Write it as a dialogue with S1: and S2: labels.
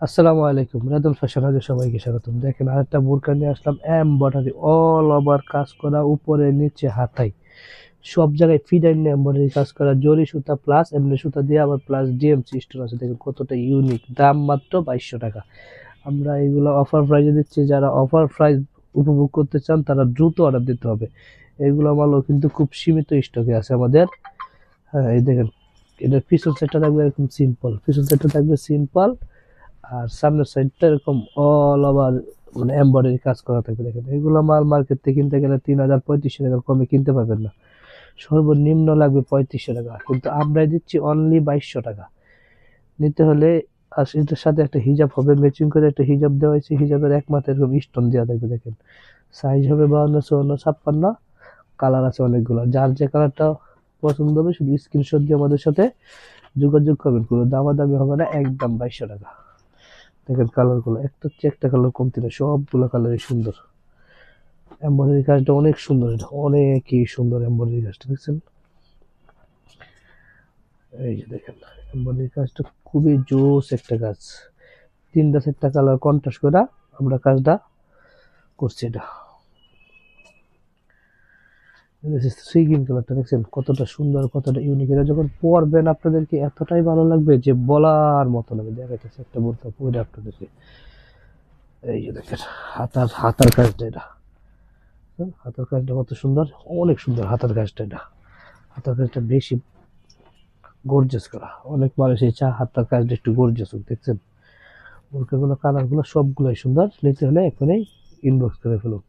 S1: আসসালামু আলাইকুম, রাদুল ফ্যাশন হাউসে সবাইকে স্বাগতম। দেখেন আরেকটা বোরকা নিয়ে আসলাম, এমব্রয়ডারি অল ওভার কাজ করা, উপরে নিচে হাতায় সব জায়গায় ফিডাইন এমব্রয়ডারি কাজ করা, জরি সুতা প্লাস এমনি সুতা দিয়ে আবার প্লাস ডিএমসি স্টোন আছে। দেখেন কতটা ইউনিক, দাম মাত্র 2200 টাকা। আমরা এগুলো অফার প্রাইজে দিচ্ছি। যারা অফার প্রাইস উপভোগ করতে চান তারা দ্রুত অর্ডার দিতে হবে। এগুলো মালও কিন্তু খুব সীমিত স্টকে আছে আমাদের। হ্যাঁ, এই দেখেন, এটার পিছন সাইডটা থাকবে এরকম সিম্পল, পিছন সাইডটা থাকবে সিম্পল, আর সামনের সাইডটা এরকম অল ওভার মানে এমব্রয়ডারি কাজ করা থাকবে। দেখেন এগুলো মাল মার্কেট থেকে কিনতে গেলে 3000-3500 টাকার কমে কিনতে পারবেন না, সর্বনিম্ন লাগবে 3500 টাকা, কিন্তু আমরাই দিচ্ছি অনলি 2200 টাকা। নিতে হলে আর এটার সাথে একটা হিজাব হবে, ম্যাচিং করে একটা হিজাব দেওয়া হয়েছে, হিজাবের এক মাথায় এরকম স্টোন দেওয়া থাকবে। দেখেন সাইজ হবে 52, 54, 56, কালার আছে অনেকগুলো। যার যে কালারটা পছন্দ হবে শুধু স্ক্রিনশট দিয়ে আমাদের সাথে যোগাযোগ করবেন, কোনো দামাদামি হবে না, একদম 2200 টাকা। দেখেন কালারগুলো একটা হচ্ছে একটা কালার কমতি না, সবগুলো কালারই সুন্দর। এমব্রয়ডারি কাজটা অনেক সুন্দর, এটা অনেকই সুন্দর এমব্রয়ডারি কাজটা, দেখছেন? এই যে দেখেন এমব্রয়ডারি কাজটা খুবই জোস একটা কাজ। 3টা 4টা কালার কন্ট্রাস্ট করে আমরা কাজটা করছি। এটা সুইগিন কালারটা দেখছেন কতটা সুন্দর, কতটা ইউনিক। এটা যখন পরবেন আপনাদেরকে এতটাই ভালো লাগবে যে বলার মতো লাগবে। দেখাইতেছে একটা বোরকা পরে আপনাদেরকে। এই যে দেখেন হাতার কাজটা, এটা হাতার কাজটা কত সুন্দর, অনেক সুন্দর হাতার কাজটা। এটা হাতার কাজটা বেশি গর্জিয়াস করা, অনেক মানুষই চা হাতার কাজটা একটু গর্জিয়াস হোক। দেখছেন বোরকাগুলো কালারগুলো সবগুলোই সুন্দর। নিতে হলে এখনই ইনবক্স করে ফেলুন।